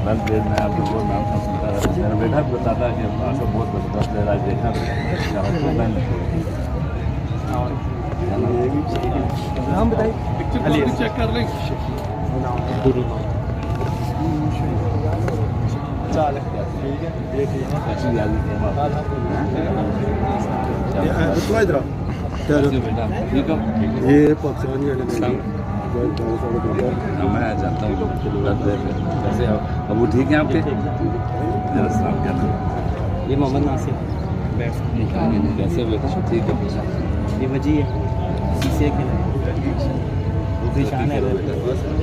कल फिर मैं आपको बहुत नाम सुनता था, मेरा बेटा भी बताता कि आपका बहुत जबरदस्त है, आज देखा नाम बताइए, चेक कर लें। ठीक है, ये ठीक है। अच्छी याद बेटा ठीक हो। ये पाकिस्तानी है, मैं जानता हूँ कैसे हो, अबू ठीक है आपके? मेरा सलाम कहना। ये मोहम्मद नासिर कैसे बेटा? ठीक है। ये वजी है, शीशे के दूसरी शान है,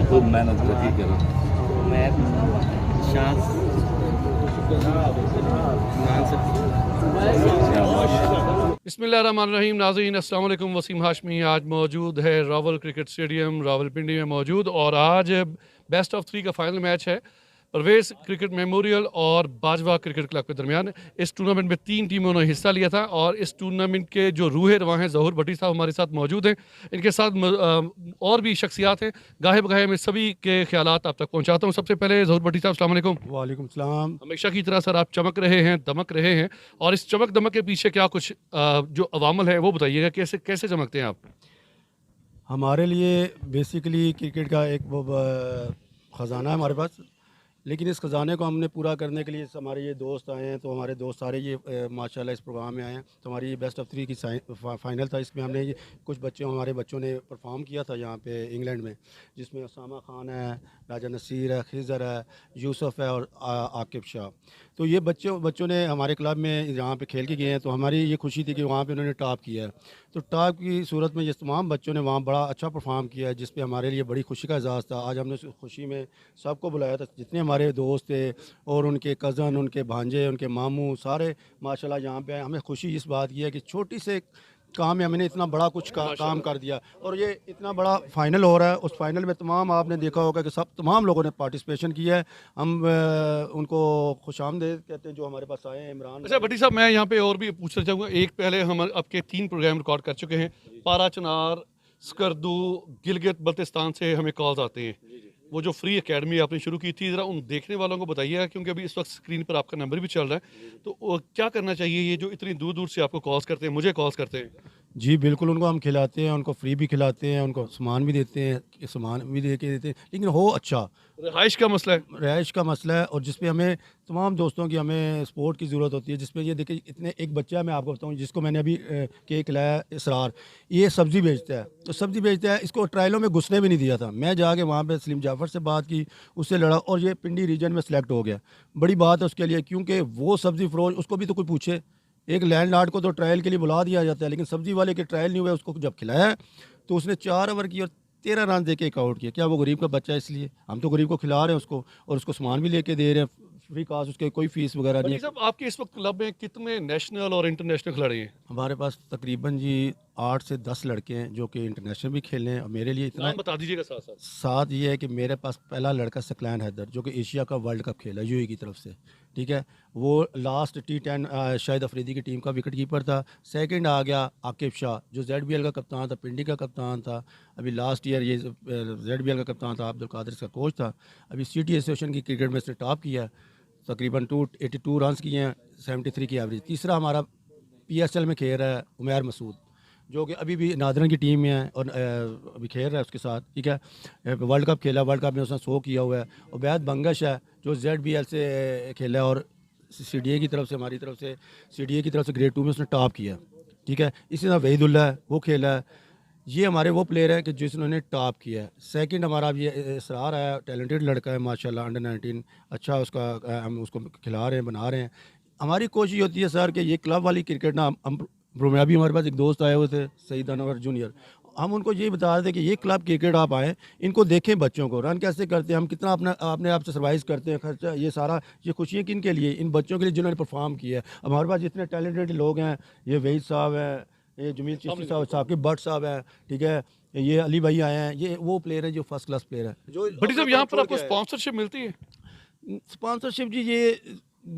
खूब मेहनत करके करो। मैं शान बिस्मिल्लाहिर्रहमानिर्रहीम। नाज़रीन अस्सलाम वालेकुम। वसीम हाशमी आज मौजूद है रावल क्रिकेट स्टेडियम रावलपिंडी में मौजूद, और आज बेस्ट ऑफ 3 का फाइनल मैच है परवेज़ क्रिकेट मेमोरियल और बाजवा क्रिकेट क्लब के दरमियान। इस टूर्नामेंट में 3 टीमों ने हिस्सा लिया था, और इस टूर्नामेंट के जो रूहे रवां हैं ज़हूर भट्टी साहब हमारे साथ मौजूद हैं। इनके साथ और भी शख्सियात हैं। गाहे बगाहे में सभी के ख्यालात आप तक पहुँचाता हूँ। सबसे पहले ज़हूर भट्टी साहब, अस्सलाम वालेकुम। वालेकुम सलाम। हमेशा की तरह सर आप चमक रहे हैं, दमक रहे हैं, और इस चमक दमक के पीछे क्या कुछ जो अवामल है वो बताइएगा, कैसे कैसे चमकते हैं आप? हमारे लिए बेसिकली क्रिकेट का एक वो ख़जाना है हमारे पास, लेकिन इस ख़जाने को हमने पूरा करने के लिए हमारे ये दोस्त आए हैं। तो हमारे दोस्त सारे ये माशाल्लाह इस प्रोग्राम में आए हैं। तो हमारी ये बेस्ट ऑफ 3 की फाइनल था, इसमें हमने कुछ हमारे बच्चों ने परफॉर्म किया था यहाँ पे इंग्लैंड में, जिसमें उसामा खान है, राजा नसीर है, खिज़र है, यूसुफ है और आकिब शाह। तो ये बच्चों ने हमारे क्लब में यहाँ पे खेल के गए हैं। तो हमारी ये खुशी थी कि वहाँ पे उन्होंने टॉप किया है। तो टॉप की सूरत में ये तमाम बच्चों ने वहाँ बड़ा अच्छा परफॉर्म किया है, जिस पे हमारे लिए बड़ी खुशी का एहसास था। आज हमने उस खुशी में सबको बुलाया था, जितने हमारे दोस्त थे और उनके कज़न, उनके भांजे, उनके मामू, सारे माशाल्लाह यहाँ पे आए। हमें खुशी इस बात की है कि छोटी से काम में हमने इतना बड़ा कुछ काम कर दिया, और ये इतना बड़ा फाइनल हो रहा है। उस फाइनल में तमाम आपने देखा होगा कि तमाम लोगों ने पार्टिसिपेशन किया है। हम उनको खुशामदीद कहते हैं जो हमारे पास आए हैं। इमरान, अच्छा भट्टी साहब, मैं यहाँ पे और भी पूछना चाहूँगा। एक पहले हम आपके 3 प्रोग्राम रिकॉर्ड कर चुके हैं। पारा चनार, स्कर्दू, गिलगित बल्तिस्तान से हमें कॉल्स आते हैं। वो जो फ्री एकेडमी आपने शुरू की थी, ज़रा उन देखने वालों को बताइएगा, क्योंकि अभी इस वक्त स्क्रीन पर आपका नंबर भी चल रहा है। तो क्या करना चाहिए ये जो इतनी दूर दूर से आपको कॉल्स करते हैं, मुझे कॉल्स करते हैं? जी बिल्कुल, उनको हम खिलाते हैं, उनको फ्री भी खिलाते हैं, उनको सामान भी देते हैं, सामान भी दे के देते हैं, लेकिन हो अच्छा। रिहाइश का मसला है, रहाइश का मसला है, और जिस पे हमें तमाम दोस्तों की हमें सपोर्ट की ज़रूरत होती है। जिसमें ये देखिए, इतने एक बच्चा मैं आपको बताऊँ जिसको मैंने अभी केक खिलाया, इसरार, ये सब्ज़ी बेचता है। तो सब्ज़ी बेचता है, इसको ट्रायलों में घुसने भी नहीं दिया था। मैं जाके वहाँ पे सलीम जाफ़र से बात की, उससे लड़ा, और ये पिंडी रीजन में सेलेक्ट हो गया। बड़ी बात है उसके लिए, क्योंकि वो सब्ज़ी फ़रोश, उसको भी तो कोई पूछे। एक लैंडलॉर्ड को तो ट्रायल के लिए बुला दिया जाता है, लेकिन सब्ज़ी वाले के ट्रायल नहीं हुए। उसको जब खिलाया तो उसने 4 ओवर की और 13 रन दे के एक आउट किया। क्या वो गरीब का बच्चा है? इसलिए हम तो गरीब को खिला रहे हैं उसको, और उसको सामान भी लेके दे रहे हैं फ्री कास्ट, उसके कोई फीस वगैरह नहीं भट्टी है। साहब आपके इस वक्त क्लब में कितने नेशनल और इंटरनेशनल खिलाड़ी हैं? हमारे पास तकरीबन जी 8 से 10 लड़के हैं जो कि इंटरनेशनल भी खेले हैं। और मेरे लिए इतना नाम बता दीजिएगा साथ साथ। साथ ये है कि मेरे पास पहला लड़का सकलैन हैदर, जो कि एशिया का वर्ल्ड कप खेला यूएई की तरफ से, ठीक है। वो लास्ट T10 शाहिद अफरीदी की टीम का विकेट कीपर था। सेकंड आ गया आकिब शाह, जो ZBL का कप्तान था, पिंडी का कप्तान था। अभी लास्ट ईयर ये ZBL का कप्तान था, अब्दुल कादिर का कोच था। अभी सिटी एसोसिएशन की क्रिकेट में इसने टॉप किया है, तकरीबन 282 रन किए हैं, 73 की एवरेज। तीसरा हमारा PSL में खेल रहा है उमैर मसूद, जो कि अभी भी नादरन की टीम में है और अभी खेल रहा है उसके साथ, ठीक है। वर्ल्ड कप खेला, वर्ल्ड कप में उसने 100 किया हुआ है। और बैद बंगश है जो ZBL से खेला है, और CDA की तरफ से, हमारी तरफ से CDA की तरफ से ग्रेड 2 में उसने टॉप किया, ठीक है। इसी तरह वहीदुल्ला है, वो खेला है। ये हमारे वो प्लेयर हैं कि जिन्होंने टॉप किया है। सेकंड हमारा अब ये इसरार है, टैलेंटेड लड़का है माशाल्लाह, अंडर 19 अच्छा उसका, हम उसको खिला रहे हैं, बना रहे हैं। हमारी कोशिश होती है सर कि ये क्लब वाली क्रिकेट ना, हम अभी हमारे पास एक दोस्त आए हुए थे सईद अनवर जूनियर, हम उनको ये बता रहे थे कि ये क्लब क्रिकेट आप आएँ, इनको देखें, बच्चों को रन कैसे करते हैं, हम कितना अपने आप से सर्वाइव करते हैं, खर्चा, ये सारा, ये खुशियाँ किन के लिए, इन बच्चों के लिए जिन्होंने परफॉर्म किया है। हमारे पास जितने टैलेंटेड लोग हैं, ये वहीद साहब हैं, ये जमील चिश्ती साहब, साकिब भट्ट साहब हैं, ठीक है, ये अली भाई आए हैं, ये वो प्लेयर हैं जो फर्स्ट क्लास प्लेयर है। जो भट्टी साहब यहाँ पर आपको स्पॉन्सरशिप मिलती है? स्पॉन्सरशिप जी, ये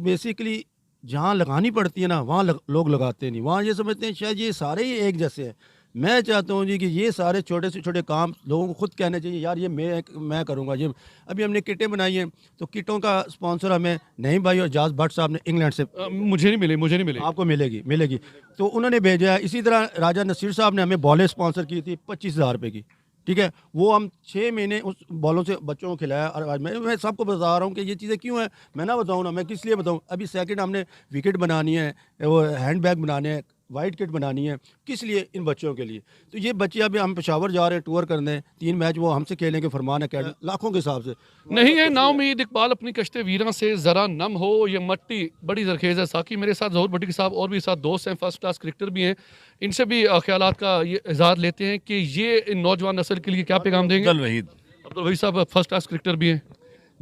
बेसिकली जहाँ लगानी पड़ती है ना, वहाँ लोग लगाते नहीं। वहाँ ये समझते हैं शायद ये सारे ही एक जैसे हैं। मैं चाहता हूँ जी कि ये सारे छोटे से छोटे काम लोगों को खुद कहने चाहिए, यार ये मैं करूँगा। ये अभी हमने किटें बनाई हैं, तो किटों का स्पॉन्सर हमें नहीं भाई और जाज भट्ट साहब ने इंग्लैंड से, मुझे नहीं मिली। आपको मिलेगी। तो उन्होंने भेजा है। इसी तरह राजा नसीर साहब ने हमें बॉलें स्पॉन्सर की थी 25,000 रुपये की, ठीक है। वो हम 6 महीने उस बॉलों से बच्चों को खिलाया। और आज मैं सबको बता रहा हूँ कि ये चीज़ें क्यों हैं, मैं ना बताऊँ ना, मैं किस लिए बताऊँ। अभी सेकंड हमने विकेट बनानी है, वो हैंड बैग बनाने हैं, वाइट किट बनानी है, किस लिए, इन बच्चों के लिए। तो ये बच्चे अभी हम पेशावर जा रहे हैं टूर करने, 3 मैच वो हमसे खेलेंगे फरमान अकेडमी, लाखों के हिसाब से। नहीं है नाउमीद इकबाल अपनी कश्ते वीरां से ज़रा नम हो, ये मट्टी बड़ी जरखेज़ है। साकी मेरे साथ ज़हूर भट्टी साहब और भी साथ दोस्त हैं, फर्स्ट क्लास क्रिकेटर भी हैं। इनसे भी ख्यालात का ये इजहार लेते हैं कि ये इन नौजवान नस्ल के लिए क्या पैगाम देंगे। अब्दुल वहीद। अब्दुल वहीद साहब फर्स्ट क्लास क्रिकेटर भी हैं।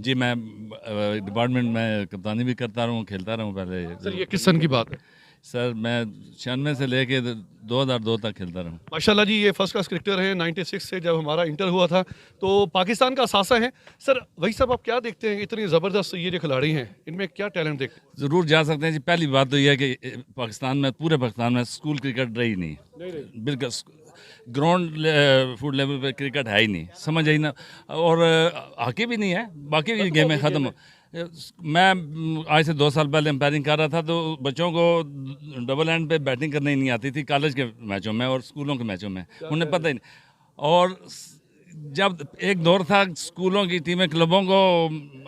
जी, मैं डिपार्टमेंट में कप्तानी भी करता रहा हूँ, खेलता रहा हूँ पहले। सर ये किस सन की बात है? सर मैं 96 से लेके 2002 तक खेलता रहा हूँ। माशाल्लाह जी, ये फर्स्ट क्लास क्रिकेटर हैं। 96 से जब हमारा इंटर हुआ था तो पाकिस्तान का असासा है। सर वही साहब, आप क्या देखते हैं इतनी ज़बरदस्त ये जो खिलाड़ी हैं, इनमें क्या टैलेंट देखते हैं? ज़रूर जा सकते हैं जी। पहली बात तो यह है कि पाकिस्तान में, पूरे पाकिस्तान में स्कूल क्रिकेट रही नहीं, बिल्कुल ग्राउंड फुट लेवल पे क्रिकेट है ही नहीं, समझ आई ना। और हॉकी भी नहीं है, बाकी भी गेमें ख़त्म। मैं आज से 2 साल पहले एम्पायरिंग कर रहा था, तो बच्चों को डबल एंड पे बैटिंग करने ही नहीं आती थी कॉलेज के मैचों में और स्कूलों के मैचों में, उन्हें पता ही नहीं। और जब एक दौर था स्कूलों की टीमें क्लबों को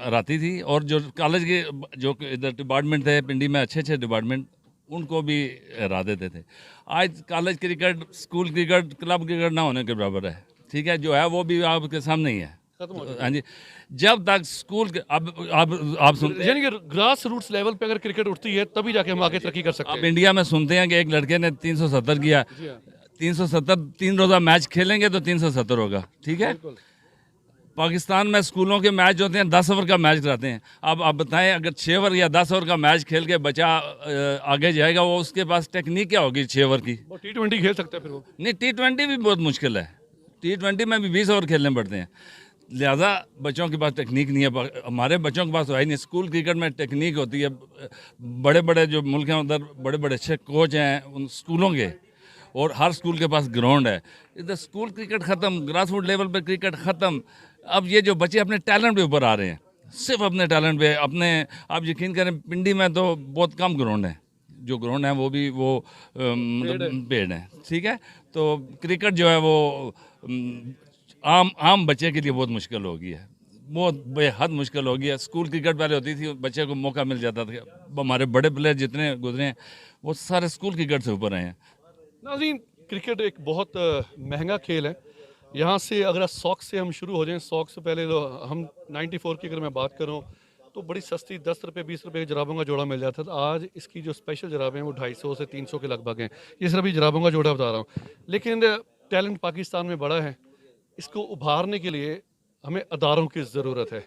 हराती थी, और जो कॉलेज के जो इधर डिपार्टमेंट थे पिंडी में, अच्छे डिपार्टमेंट, उनको भी हरा देते थे। आज college cricket, school cricket, club cricket ना होने के बराबर है, ठीक है। जो है वो भी आपके सामने ही है। हाँ जी, जब तक स्कूल के आप सुनते हैं, यानी कि ग्रास रूट्स लेवल पे अगर क्रिकेट उठती है तभी जाके हम आगे तरक्की कर सकते आप हैं। इंडिया में सुनते हैं कि एक लड़के ने 370 किया। 370 3 रोज़ा मैच खेलेंगे तो 370 होगा, ठीक है। पाकिस्तान में स्कूलों के मैच होते हैं 10 ओवर का मैच कराते हैं। अब आप बताएं, अगर 6 ओवर या 10 ओवर का मैच खेल के बच्चा आगे जाएगा, वो उसके पास टेक्निक क्या होगी 6 ओवर की? वो T20 खेल सकते हैं फिर वो। नहीं, T20 भी बहुत मुश्किल है। T20 में भी 20 ओवर खेलने पड़ते हैं। लिहाजा बच्चों के पास टेक्निक नहीं है। हमारे बच्चों के पास तो है ही नहीं। स्कूल क्रिकेट में टेक्निक होती है। बड़े बड़े जो मुल्क हैं उधर बड़े बड़े अच्छे कोच हैं उन स्कूलों के, और हर स्कूल के पास ग्राउंड है। इधर स्कूल क्रिकेट ख़त्म, ग्रास रूट लेवल पर क्रिकेट ख़त्म। अब ये जो बच्चे अपने टैलेंट पे ऊपर आ रहे हैं, सिर्फ अपने टैलेंट पे, अपने, आप यकीन करें पिंडी में तो बहुत कम ग्राउंड है, जो ग्राउंड है वो भी वो पेड़ है, ठीक है। तो क्रिकेट जो है वो आम बच्चे के लिए बहुत मुश्किल हो गई है, बहुत बेहद मुश्किल हो गई है। स्कूल क्रिकेट पहले होती थी, बच्चे को मौका मिल जाता था। हमारे बड़े प्लेयर जितने गुजरे हैं वो सारे स्कूल क्रिकेट से ऊपर आए हैं। नाज़रीन, क्रिकेट एक बहुत महंगा खेल है। यहाँ से अगर सॉक्स से हम शुरू हो जाएं, सॉक्स से पहले तो हम 94 की अगर मैं बात करूँ तो बड़ी सस्ती 10 रुपये 20 रुपये की जराबों का जोड़ा मिल जाता था। आज इसकी जो स्पेशल जराबें हैं वो 250 से 300 के लगभग हैं। ये सिर्फ जराबों का जोड़ा बता रहा हूँ, लेकिन टैलेंट पाकिस्तान में बड़ा है। इसको उभारने के लिए हमें अदारों की ज़रूरत है।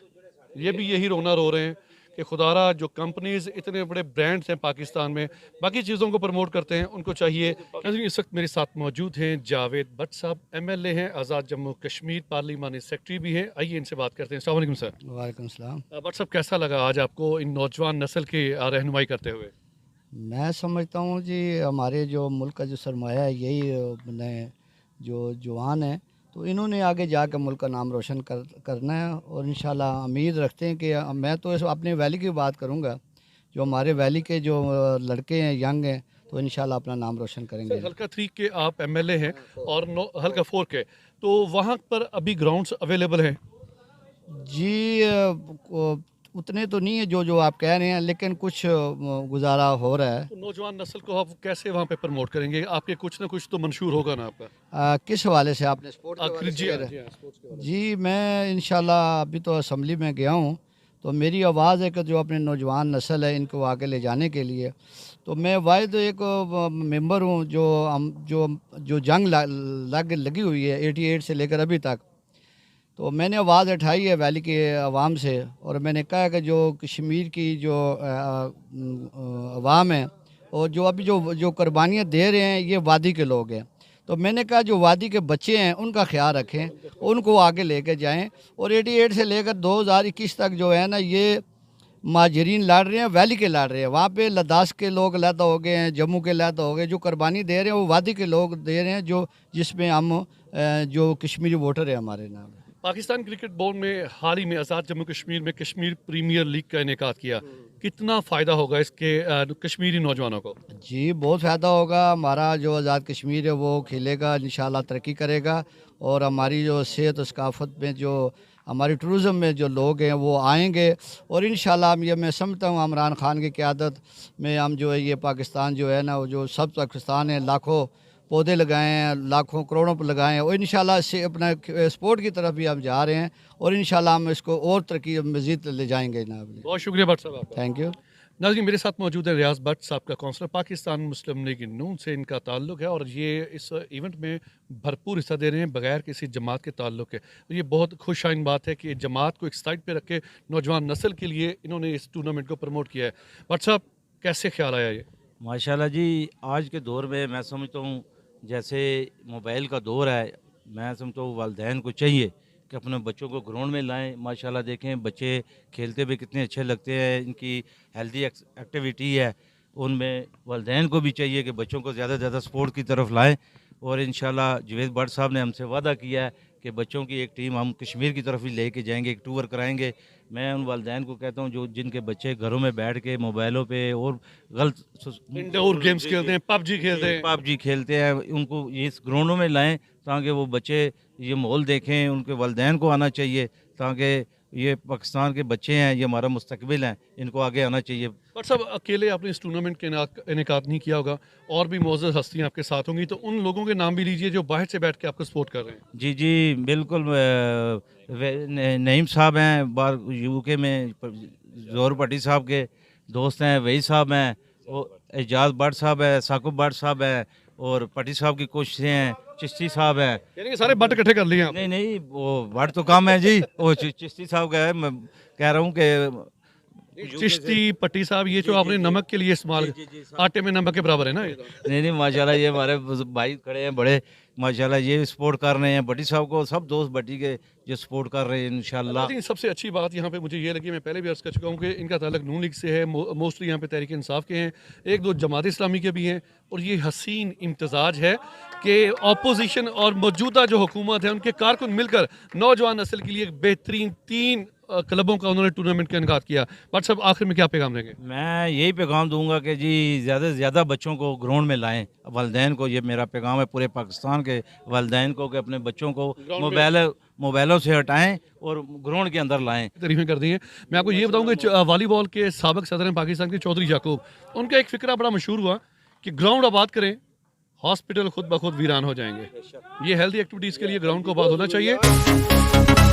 ये भी यही रोना रो रहे हैं कि खुदारा जो कंपनीज इतने बड़े ब्रांड्स हैं पाकिस्तान में, बाकी चीज़ों को प्रमोट करते हैं, उनको चाहिए। इस वक्त मेरे साथ मौजूद हैं जावेद भट्ट साहब, MLA हैं, आज़ाद जम्मू कश्मीर पार्लिमानी सेक्रेटरी भी हैं। आइए इनसे बात करते हैं। अस्सलाम वालेकुम सर। वालेकुम सलाम। भट्ट साहब, कैसा लगा आज आपको इन नौजवान नस्ल की रहनुमाई करते हुए? मैं समझता हूँ जी, हमारे जो मुल्क का जो सरमाया है यही जो जवान हैं, तो इन्होंने आगे जाकर मुल्क का नाम रोशन करना है। और इंशाल्लाह उम्मीद रखते हैं कि मैं तो अपने वैली की बात करूँगा, जो हमारे वैली के जो लड़के हैं, यंग हैं, तो इंशाल्लाह अपना नाम रोशन करेंगे। हल्का 3 के आप MLA हैं और हल्का 4 के, तो वहाँ पर अभी ग्राउंड्स अवेलेबल हैं? जी उतने तो नहीं है जो आप कह रहे हैं, लेकिन कुछ गुजारा हो रहा है। तो नौजवान नस्ल को आप कैसे वहाँ पे प्रमोट करेंगे? आपके कुछ ना कुछ तो मंशूर होगा ना आपका। किस हवाले से आपने स्पोर्ट के हवाले से जी, कह रहे हैं? जी मैं इंशाल्लाह अभी तो असम्बली में गया हूँ, तो मेरी आवाज़ है कि जो अपने नौजवान नस्ल है इनको आगे ले जाने के लिए, तो मैं वाहिद एक मेंबर हूँ जो जंग लगी हुई है 88 से लेकर अभी तक। तो मैंने आवाज़ उठाई है वैली के अवाम से, और मैंने कहा कि जो कश्मीर की जो अवाम है और जो अभी जो कुर्बानियाँ दे रहे हैं ये वादी के लोग हैं, तो मैंने कहा जो वादी के बच्चे हैं उनका ख्याल रखें, उनको आगे लेके जाएं। और 88 से लेकर 2021 तक जो है ना, ये महाजरीन लड़ रहे हैं, वैली के लड़ रहे हैं। वहाँ पे लद्दाख के लोग लैदा हो गए हैं, जम्मू के लैदा हो गए। जो कुर्बानी दे रहे हैं वो वादी के लोग दे रहे हैं, जो जिसमें हम जो कश्मीरी वोटर है हमारे नाम। पाकिस्तान क्रिकेट बोर्ड में हाल ही में आज़ाद जम्मू कश्मीर में कश्मीर प्रीमियर लीग का इनेकाद किया, कितना फ़ायदा होगा इसके कश्मीरी नौजवानों को? जी बहुत फ़ायदा होगा। हमारा जो आज़ाद कश्मीर है वो खेलेगा, इंशाल्लाह तरक्की करेगा। और हमारी जो सेहत और सकाफत में जो हमारी टूरिज़म में जो लोग हैं वो आएंगे। और इंशाल्लाह मैं समझता हूँ इमरान खान की क़यादत में हम जो है ये पाकिस्तान जो है ना, वो जो सब पाकिस्तान है, लाखों पौधे लगाए हैं, लाखों करोड़ों पर लगाए हैं। और इंशाल्लाह से अपना स्पोर्ट की तरफ भी हम जा रहे हैं और इंशाल्लाह हम इसको और तरक्की मज़ीद ले जाएंगे जनाब। बहुत शुक्रिया भट्ट साहब आपका। Thank you. नाज़रीन, मेरे साथ मौजूद है रियाज भट्ट साहब का काउंसलर, पाकिस्तान मुस्लिम लीग नून से इनका ताल्लुक़ है और ये इस इवेंट में भरपूर हिस्सा दे रहे हैं बगैर किसी जमात के ताल्लुक़ के। ये बहुत खुशाइन बात है कि जमात को एक साइड पे रख के नौजवान नस्ल के लिए इन्होंने इस टूर्नामेंट को प्रमोट किया है। भट्ट साहब, कैसे ख्याल आया ये? माशाल्लाह जी, आज के दौर में मैं समझता हूँ जैसे मोबाइल का दौर है, मैं समझता हूँ वालिदैन को चाहिए कि अपने बच्चों को ग्राउंड में लाएं। माशाल्लाह देखें बच्चे खेलते हुए कितने अच्छे लगते हैं, इनकी हेल्दी एक्टिविटी है, उनमें वालिदैन को भी चाहिए कि बच्चों को ज़्यादा से ज़्यादा स्पोर्ट की तरफ लाएं। और इंशाल्लाह जवेद भट्ट साहब ने हमसे वादा किया है कि बच्चों की एक टीम हम कश्मीर की तरफ ही लेके जाएंगे, एक टूर कराएंगे। मैं उन वालिदैन को कहता हूँ जो जिनके बच्चे घरों में बैठ के मोबाइलों पे और गलत इंडोर गेम्स खेलते हैं, पबजी खेलते हैं, उनको इस ग्राउंडों में लाएं ताकि वो बच्चे ये माहौल देखें। उनके वालिदैन को आना चाहिए ताकि ये पाकिस्तान के बच्चे हैं, ये हमारा मुस्तकबिल है, इनको आगे आना चाहिए। बट सब अकेले आपने इस टूर्नामेंट के इनेकाद नहीं किया होगा, और भी मौजूद हस्तियाँ आपके साथ होंगी, तो उन लोगों के नाम भी लीजिए जो बाहर से बैठ के आपको सपोर्ट कर रहे हैं। जी जी बिल्कुल। नईम साहब हैं, बार यूके में जोहर भट्टी साहब के दोस्त हैं, वही साहब हैं, और एजाज भट्ट साहब है, साकुब भट्ट साहब है, और भट्टी साहब की कोशिशें हैं, चिश्ती साहब हैं। यानी कि सारे बट इकट्ठे कर लिए आप? नहीं, वो भट्ट तो कम है जी, वो चिश्ती साहब का है। मैं कह रहा हूँ कि चिश्ती पट्टी साहब, ये जो आपने नमक के लिए इस्तेमाल, आटे में नमक के बराबर है ना ये तो? नहीं माशाल्लाह, ये हमारे भाई खड़े हैं बड़े, माशाल्लाह ये सपोर्ट कर रहे हैं भट्टी साहब को, सब दोस्त भट्टी के जो सपोर्ट कर रहे हैं इंशाल्लाह। लेकिन सबसे अच्छी बात यहाँ पे मुझे ये लगी, मैं पहले भी अर्ज कर चुका हूँ कि इनका ताल्लुक नून लीग से है, मोस्टली यहाँ पे तहरीक इंसाफ के हैं, एक दो जमात इस्लामी के भी हैं। और ये हसीन इम्तजाज है कि अपोजिशन और मौजूदा जो हुकूमत है उनके कारकुन मिलकर नौजवान नस्ल के लिए एक बेहतरीन 3 क्लबों का उन्होंने टूर्नामेंट का इनकाद किया। बट सब आखिर में क्या पैगाम देंगे? मैं यही पैगाम दूंगा कि जी ज़्यादा से ज़्यादा बच्चों को ग्राउंड में लाएं, वालिदैन को, ये मेरा पैगाम है पूरे पाकिस्तान के वालिदैन को, कि अपने बच्चों को मोबाइलों से हटाएं और ग्राउंड के अंदर लाएं। तारीफें कर दी हैं। मैं आपको ये बताऊँ कि वॉलीबॉल के साबिक सदर हैं पाकिस्तान के चौधरी याकूब, उनका एक फिक्रा बड़ा मशहूर हुआ कि ग्राउंड आबाद करें, हॉस्पिटल खुद ब खुद वीरान हो जाएंगे। ये हेल्दी एक्टिविटीज़ के लिए ग्राउंड को आबाद होना चाहिए।